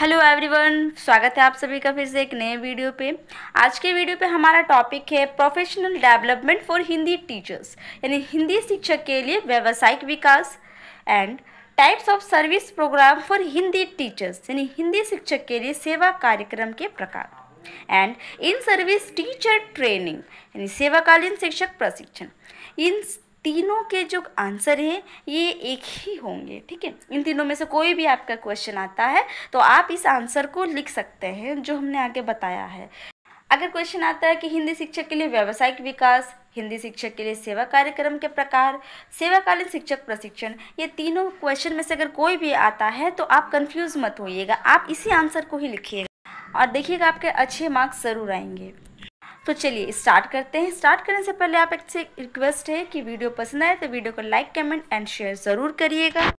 Hello everyone, स्वागत है आप सभी का फिर से एक नए वीडियो पे। आज के वीडियो पे हमारा टॉपिक है professional development for Hindi teachers, यानी हिंदी शिक्षक के लिए व्यावसायिक विकास and types of service program for Hindi teachers, यानी हिंदी शिक्षक के लिए सेवा कार्यक्रम के प्रकार and in service teacher training, यानी सेवाकालीन शिक्षक प्रशिक्षण। इन तीनों के जो आंसर है ये एक ही होंगे, ठीक है। इन तीनों में से कोई भी आपका क्वेश्चन आता है तो आप इस आंसर को लिख सकते हैं जो हमने आगे बताया है। अगर क्वेश्चन आता है कि हिंदी शिक्षक के लिए व्यावसायिक विकास, हिंदी शिक्षक के लिए सेवा कार्यक्रम के प्रकार, सेवाकालीन शिक्षक प्रशिक्षण, ये तीनों क्वेश्चन में से अगर कोई भी आता है तो आप कंफ्यूज मत होइएगा, आप इसी आंसर को ही लिखिएगा और देखिएगा आपके अच्छे मार्क्स ज़रूर आएंगे। तो चलिए स्टार्ट करते हैं। स्टार्ट करने से पहले आप एक रिक्वेस्ट है कि वीडियो पसंद आए तो वीडियो को लाइक, कमेंट एंड शेयर ज़रूर करिएगा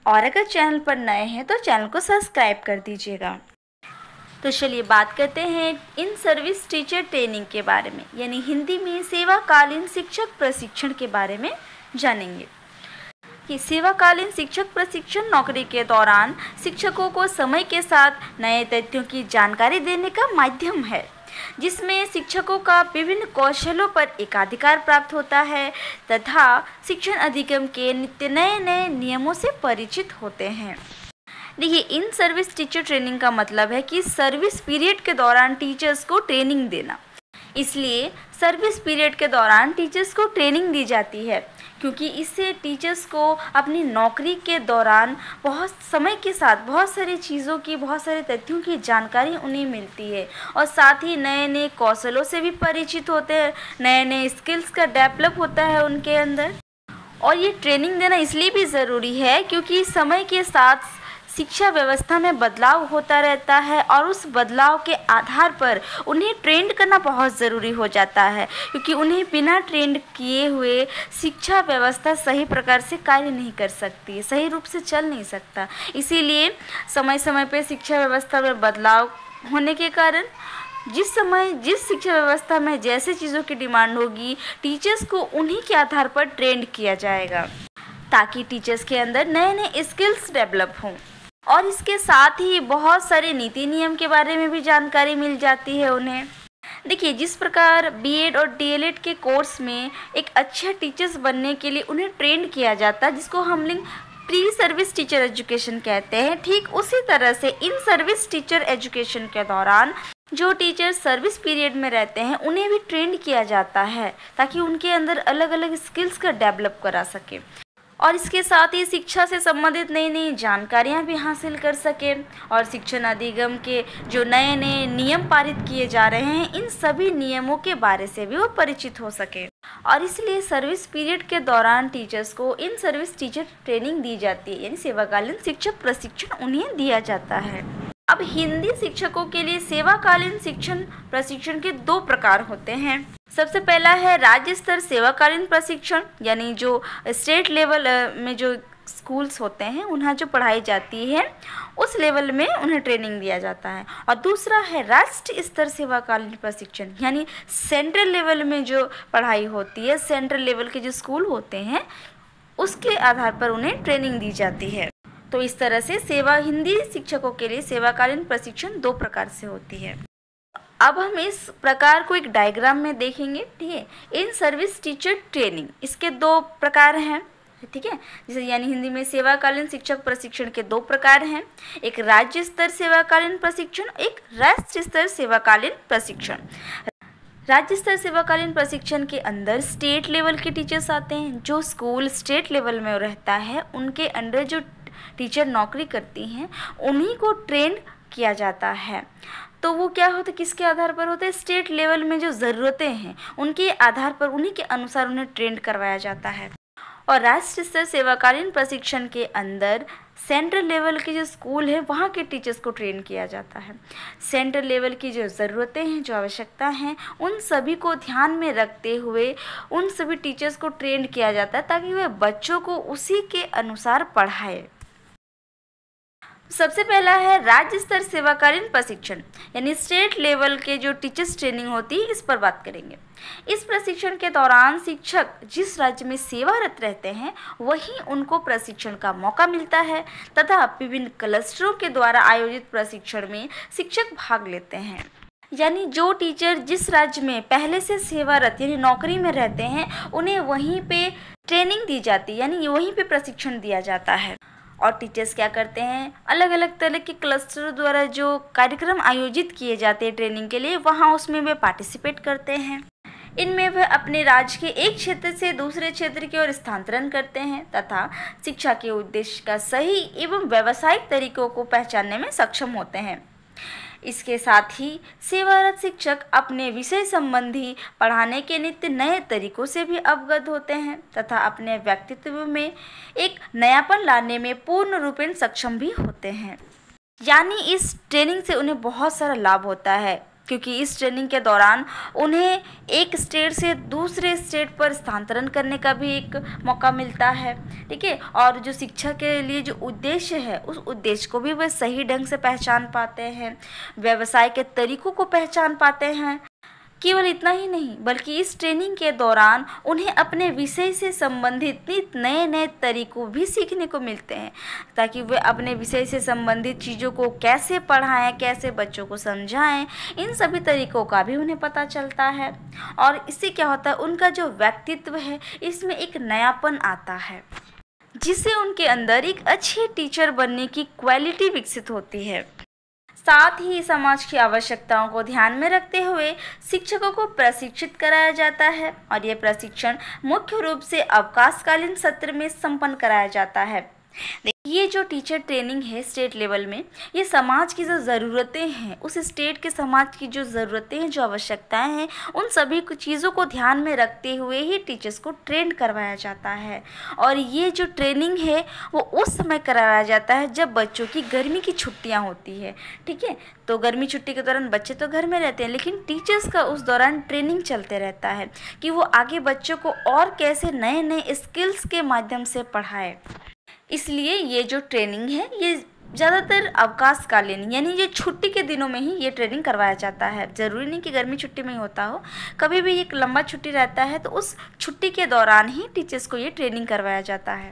और अगर चैनल पर नए हैं तो चैनल को सब्सक्राइब कर दीजिएगा। तो चलिए बात करते हैं इन सर्विस टीचर ट्रेनिंग के बारे में, यानी हिंदी में सेवाकालीन शिक्षक प्रशिक्षण के बारे में जानेंगे कि सेवाकालीन शिक्षक प्रशिक्षण नौकरी के दौरान शिक्षकों को समय के साथ नए तथ्यों की जानकारी देने का माध्यम है, जिसमें शिक्षकों का विभिन्न कौशलों पर एकाधिकार प्राप्त होता है तथा शिक्षण अधिगम के नित्य नए नए नियमों से परिचित होते हैं। देखिए, इन सर्विस टीचर ट्रेनिंग का मतलब है कि सर्विस पीरियड के दौरान टीचर्स को ट्रेनिंग देना। इसलिए सर्विस पीरियड के दौरान टीचर्स को ट्रेनिंग दी जाती है क्योंकि इससे टीचर्स को अपनी नौकरी के दौरान बहुत समय के साथ बहुत सारी चीज़ों की, बहुत सारे तथ्यों की जानकारी उन्हें मिलती है और साथ ही नए नए कौशलों से भी परिचित होते हैं, नए नए स्किल्स का डेवलप होता है उनके अंदर। और ये ट्रेनिंग देना इसलिए भी ज़रूरी है क्योंकि समय के साथ शिक्षा व्यवस्था में बदलाव होता रहता है और उस बदलाव के आधार पर उन्हें ट्रेंड करना बहुत ज़रूरी हो जाता है, क्योंकि उन्हें बिना ट्रेंड किए हुए शिक्षा व्यवस्था सही प्रकार से कार्य नहीं कर सकती, सही रूप से चल नहीं सकता। इसीलिए समय समय पर शिक्षा व्यवस्था में बदलाव होने के कारण जिस समय जिस शिक्षा व्यवस्था में जैसे चीज़ों की डिमांड होगी, टीचर्स को उन्हीं के आधार पर ट्रेंड किया जाएगा ताकि टीचर्स के अंदर नए नए स्किल्स डेवलप हों। और इसके साथ ही बहुत सारे नीति नियम के बारे में भी जानकारी मिल जाती है उन्हें। देखिए, जिस प्रकार बीएड और डीएलएड के कोर्स में एक अच्छे टीचर्स बनने के लिए उन्हें ट्रेंड किया जाता है, जिसको हम लोग प्री सर्विस टीचर एजुकेशन कहते हैं, ठीक उसी तरह से इन सर्विस टीचर एजुकेशन के दौरान जो टीचर सर्विस पीरियड में रहते हैं उन्हें भी ट्रेंड किया जाता है ताकि उनके अंदर अलग अलग स्किल्स का डेवलप करा सके और इसके साथ ही शिक्षा से संबंधित नई नई जानकारियाँ भी हासिल कर सके और शिक्षण अधिगम के जो नए नए नियम पारित किए जा रहे हैं, इन सभी नियमों के बारे से भी वो परिचित हो सके। और इसलिए सर्विस पीरियड के दौरान टीचर्स को इन सर्विस टीचर ट्रेनिंग दी जाती है, यानी सेवाकालीन शिक्षक प्रशिक्षण उन्हें दिया जाता है। अब हिंदी शिक्षकों के लिए सेवाकालीन शिक्षण प्रशिक्षण के दो प्रकार होते हैं। सबसे पहला है राज्य स्तर सेवाकालीन प्रशिक्षण, यानी जो स्टेट लेवल में जो स्कूल्स होते हैं उन्हें जो पढ़ाई जाती है उस लेवल में उन्हें ट्रेनिंग दिया जाता है। और दूसरा है राष्ट्रीय स्तर सेवाकालीन प्रशिक्षण, यानी सेंट्रल लेवल में जो पढ़ाई होती है, सेंट्रल लेवल के जो स्कूल होते हैं उसके आधार पर उन्हें ट्रेनिंग दी जाती है। तो इस तरह से हिंदी शिक्षकों के लिए सेवाकालीन प्रशिक्षण दो प्रकार से होती है। अब हम इस प्रकार को एक डायग्राम में देखेंगे, ठीक है। इन सर्विस टीचर ट्रेनिंग, इसके दो प्रकार हैं, ठीक है। जैसे यानी हिंदी में सेवाकालीन शिक्षक प्रशिक्षण के दो प्रकार हैं, एक राज्य स्तर सेवाकालीन प्रशिक्षण, एक राष्ट्रीय स्तर सेवाकालीन प्रशिक्षण। राज्य स्तर सेवाकालीन प्रशिक्षण के अंदर स्टेट लेवल के टीचर्स आते हैं। जो स्कूल स्टेट लेवल में रहता है उनके अंडर जो टीचर नौकरी करती हैं उन्हीं को ट्रेन किया जाता है। तो वो क्या होता है, किसके आधार पर होता है, स्टेट लेवल में जो ज़रूरतें हैं उनके आधार पर उन्हीं के अनुसार उन्हें ट्रेंड करवाया जाता है। और राष्ट्रीय स्तर सेवाकालीन प्रशिक्षण के अंदर सेंट्रल लेवल के जो स्कूल है वहाँ के टीचर्स को ट्रेन किया जाता है। सेंट्रल लेवल की जो ज़रूरतें हैं, जो आवश्यकता हैं, उन सभी को ध्यान में रखते हुए उन सभी टीचर्स को ट्रेन किया जाता है ताकि वे बच्चों को उसी के अनुसार पढ़ाए। सबसे पहला है राज्य स्तर सेवाकालीन प्रशिक्षण, यानी स्टेट लेवल के जो टीचर्स ट्रेनिंग होती है इस पर बात करेंगे। इस प्रशिक्षण के दौरान शिक्षक जिस राज्य में सेवारत रहते हैं वहीं उनको प्रशिक्षण का मौका मिलता है तथा विभिन्न क्लस्टरों के द्वारा आयोजित प्रशिक्षण में शिक्षक भाग लेते हैं। यानी जो टीचर जिस राज्य में पहले से सेवारत यानी नौकरी में रहते हैं उन्हें वहीं पे ट्रेनिंग दी जाती है, यानी वहीं पे प्रशिक्षण दिया जाता है। और टीचर्स क्या करते हैं, अलग अलग तरह के क्लस्टर द्वारा जो कार्यक्रम आयोजित किए जाते हैं ट्रेनिंग के लिए, वहाँ उसमें वे पार्टिसिपेट करते हैं। इनमें वह अपने राज्य के एक क्षेत्र से दूसरे क्षेत्र की ओर स्थानांतरण करते हैं तथा शिक्षा के उद्देश्य का सही एवं व्यावसायिक तरीकों को पहचानने में सक्षम होते हैं। इसके साथ ही सेवारत शिक्षक अपने विषय संबंधी पढ़ाने के नित्य नए तरीकों से भी अवगत होते हैं तथा अपने व्यक्तित्व में एक नयापन लाने में पूर्ण रूपेण सक्षम भी होते हैं। यानी इस ट्रेनिंग से उन्हें बहुत सारा लाभ होता है, क्योंकि इस ट्रेनिंग के दौरान उन्हें एक स्टेट से दूसरे स्टेट पर स्थानांतरण करने का भी एक मौका मिलता है, ठीक है। और जो शिक्षा के लिए जो उद्देश्य है उस उद्देश्य को भी वे सही ढंग से पहचान पाते हैं, व्यवसाय के तरीकों को पहचान पाते हैं। केवल इतना ही नहीं बल्कि इस ट्रेनिंग के दौरान उन्हें अपने विषय से संबंधित नए नए तरीकों भी सीखने को मिलते हैं ताकि वे अपने विषय से संबंधित चीज़ों को कैसे पढ़ाएं, कैसे बच्चों को समझाएं, इन सभी तरीकों का भी उन्हें पता चलता है। और इससे क्या होता है, उनका जो व्यक्तित्व है इसमें एक नयापन आता है जिससे उनके अंदर एक अच्छे टीचर बनने की क्वालिटी विकसित होती है। साथ ही समाज की आवश्यकताओं को ध्यान में रखते हुए शिक्षकों को प्रशिक्षित कराया जाता है और ये प्रशिक्षण मुख्य रूप से अवकाशकालीन सत्र में संपन्न कराया जाता है। ये जो टीचर ट्रेनिंग है स्टेट लेवल में, ये समाज की जो ज़रूरतें हैं, उस स्टेट के समाज की जो ज़रूरतें हैं, जो आवश्यकताएं हैं, उन सभी चीज़ों को ध्यान में रखते हुए ही टीचर्स को ट्रेन करवाया जाता है। और ये जो ट्रेनिंग है वो उस समय कराया जाता है जब बच्चों की गर्मी की छुट्टियां होती है, ठीक है। तो गर्मी छुट्टी के दौरान बच्चे तो घर में रहते हैं, लेकिन टीचर्स का उस दौरान ट्रेनिंग चलते रहता है कि वो आगे बच्चों को और कैसे नए नए स्किल्स के माध्यम से पढ़ाए। इसलिए ये जो ट्रेनिंग है ये ज़्यादातर अवकाशकालीन यानी ये छुट्टी के दिनों में ही ये ट्रेनिंग करवाया जाता है। ज़रूरी नहीं कि गर्मी छुट्टी में ही होता हो, कभी भी एक लंबा छुट्टी रहता है तो उस छुट्टी के दौरान ही टीचर्स को ये ट्रेनिंग करवाया जाता है।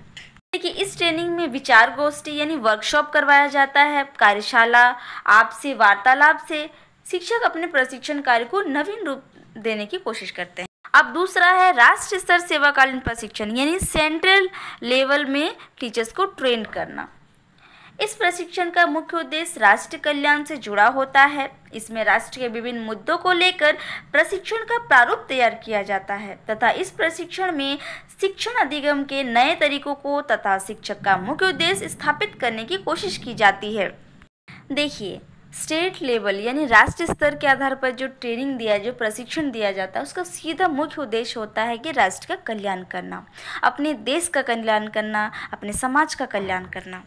देखिए, इस ट्रेनिंग में विचार गोष्ठी यानी वर्कशॉप करवाया जाता है। कार्यशाला आपसी वार्तालाप से शिक्षक अपने प्रशिक्षण कार्य को नवीन रूप देने की कोशिश करते हैं। अब दूसरा है राष्ट्रीय स्तर सेवाकालीन प्रशिक्षण यानी सेंट्रल लेवल में टीचर्स को ट्रेन करना। इस प्रशिक्षण का मुख्य उद्देश्य राष्ट्र कल्याण से जुड़ा होता है। इसमें राष्ट्र के विभिन्न मुद्दों को लेकर प्रशिक्षण का प्रारूप तैयार किया जाता है तथा इस प्रशिक्षण में शिक्षण अधिगम के नए तरीकों को तथा शिक्षक का मुख्य उद्देश्य स्थापित करने की कोशिश की जाती है। देखिए, स्टेट लेवल यानी राष्ट्रीय स्तर के आधार पर जो ट्रेनिंग दिया, जो प्रशिक्षण दिया जाता है, उसका सीधा मुख्य उद्देश्य होता है कि राष्ट्र का कल्याण करना, अपने देश का कल्याण करना, अपने समाज का कल्याण करना।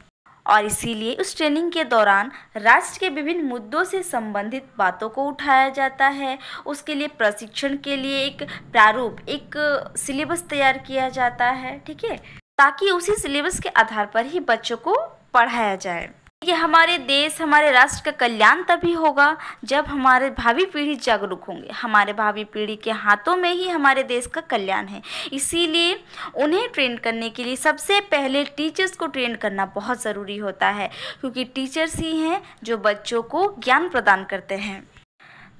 और इसीलिए उस ट्रेनिंग के दौरान राष्ट्र के विभिन्न मुद्दों से संबंधित बातों को उठाया जाता है। उसके लिए प्रशिक्षण के लिए एक प्रारूप, एक सिलेबस तैयार किया जाता है, ठीक है, ताकि उसी सिलेबस के आधार पर ही बच्चों को पढ़ाया जाए। ये हमारे देश, हमारे राष्ट्र का कल्याण तभी होगा जब हमारे भावी पीढ़ी जागरूक होंगे। हमारे भावी पीढ़ी के हाथों में ही हमारे देश का कल्याण है। इसीलिए उन्हें ट्रेन करने के लिए सबसे पहले टीचर्स को ट्रेन करना बहुत ज़रूरी होता है, क्योंकि टीचर्स ही हैं जो बच्चों को ज्ञान प्रदान करते हैं।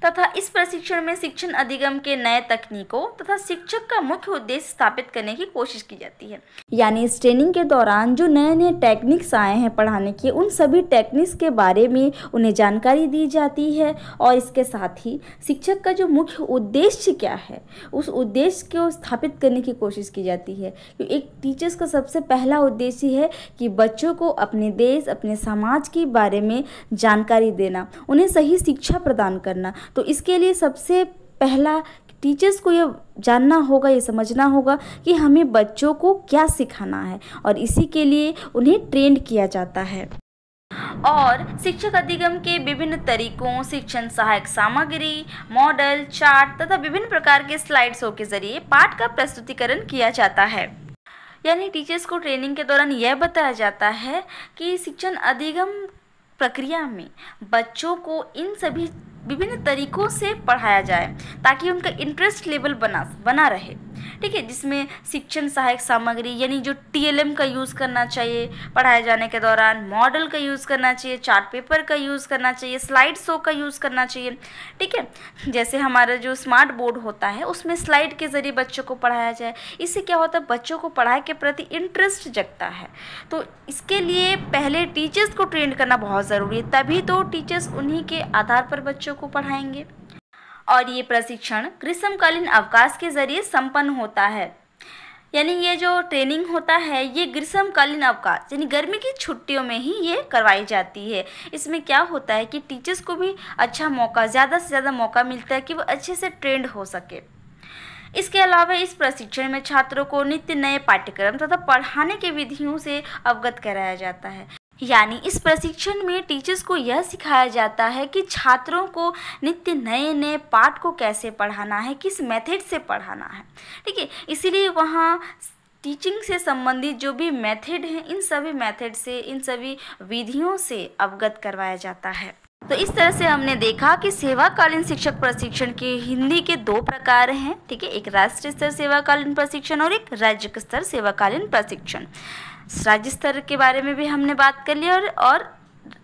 तथा इस प्रशिक्षण में शिक्षण अधिगम के नए तकनीकों तथा शिक्षक का मुख्य उद्देश्य स्थापित करने की कोशिश की जाती है। यानी इस ट्रेनिंग के दौरान जो नए नए टेक्निक्स आए हैं पढ़ाने के, उन सभी टेक्निक्स के बारे में उन्हें जानकारी दी जाती है और इसके साथ ही शिक्षक का जो मुख्य उद्देश्य क्या है उस उद्देश्य को स्थापित करने की कोशिश की जाती है। क्योंकि एक टीचर्स का सबसे पहला उद्देश्य है कि बच्चों को अपने देश, अपने समाज के बारे में जानकारी देना, उन्हें सही शिक्षा प्रदान करना। तो इसके लिए सबसे पहला टीचर्स को ये जानना होगा, ये समझना होगा कि हमें बच्चों को क्या सिखाना है और इसी के लिए उन्हें ट्रेंड किया जाता है। और शिक्षक अधिगम के विभिन्न तरीकों, शिक्षण सहायक सामग्री, मॉडल, चार्ट तथा विभिन्न प्रकार के स्लाइड शो के जरिए पाठ का प्रस्तुतिकरण किया जाता है। यानी टीचर्स को ट्रेनिंग के दौरान यह बताया जाता है कि शिक्षण अधिगम प्रक्रिया में बच्चों को इन सभी विभिन्न तरीकों से पढ़ाया जाए ताकि उनका इंटरेस्ट लेवल बना रहे। ठीक है, जिसमें शिक्षण सहायक सामग्री यानी जो TLM का यूज़ करना चाहिए पढ़ाए जाने के दौरान, मॉडल का यूज़ करना चाहिए, चार्ट पेपर का यूज़ करना चाहिए, स्लाइड शो का यूज़ करना चाहिए। ठीक है, जैसे हमारा जो स्मार्ट बोर्ड होता है उसमें स्लाइड के ज़रिए बच्चों को पढ़ाया जाए। इससे क्या होता है, बच्चों को पढ़ाई के प्रति इंटरेस्ट जगता है। तो इसके लिए पहले टीचर्स को ट्रेन करना बहुत ज़रूरी है, तभी तो टीचर्स उन्हीं के आधार पर बच्चों को पढ़ाएंगे। और ये प्रशिक्षण ग्रीष्मकालीन अवकाश के ज़रिए संपन्न होता है, यानी ये जो ट्रेनिंग होता है ये ग्रीष्मकालीन अवकाश यानी गर्मी की छुट्टियों में ही ये करवाई जाती है। इसमें क्या होता है कि टीचर्स को भी अच्छा मौका, ज़्यादा से ज़्यादा मौका मिलता है कि वो अच्छे से ट्रेंड हो सके। इसके अलावा इस प्रशिक्षण में छात्रों को नित्य नए पाठ्यक्रम तथा पढ़ाने की विधियों से अवगत कराया जाता है। यानी इस प्रशिक्षण में टीचर्स को यह सिखाया जाता है कि छात्रों को नित्य नए नए पाठ को कैसे पढ़ाना है, किस मेथड से पढ़ाना है। ठीक है, इसीलिए वहाँ टीचिंग से संबंधित जो भी मेथड हैं इन सभी मेथड से, इन सभी विधियों से अवगत करवाया जाता है। तो इस तरह से हमने देखा कि सेवाकालीन शिक्षक प्रशिक्षण के हिंदी के 2 प्रकार हैं। ठीक है, एक राष्ट्रीय स्तर सेवाकालीन प्रशिक्षण और एक राज्य स्तर सेवाकालीन प्रशिक्षण। राज्य स्तर के बारे में भी हमने बात कर लिया और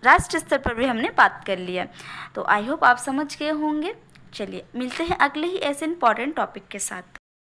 राष्ट्रीय स्तर पर भी हमने बात कर लिया। तो आई होप आप समझ गए होंगे। चलिए मिलते हैं अगले ही ऐसे इंपॉर्टेंट टॉपिक के साथ।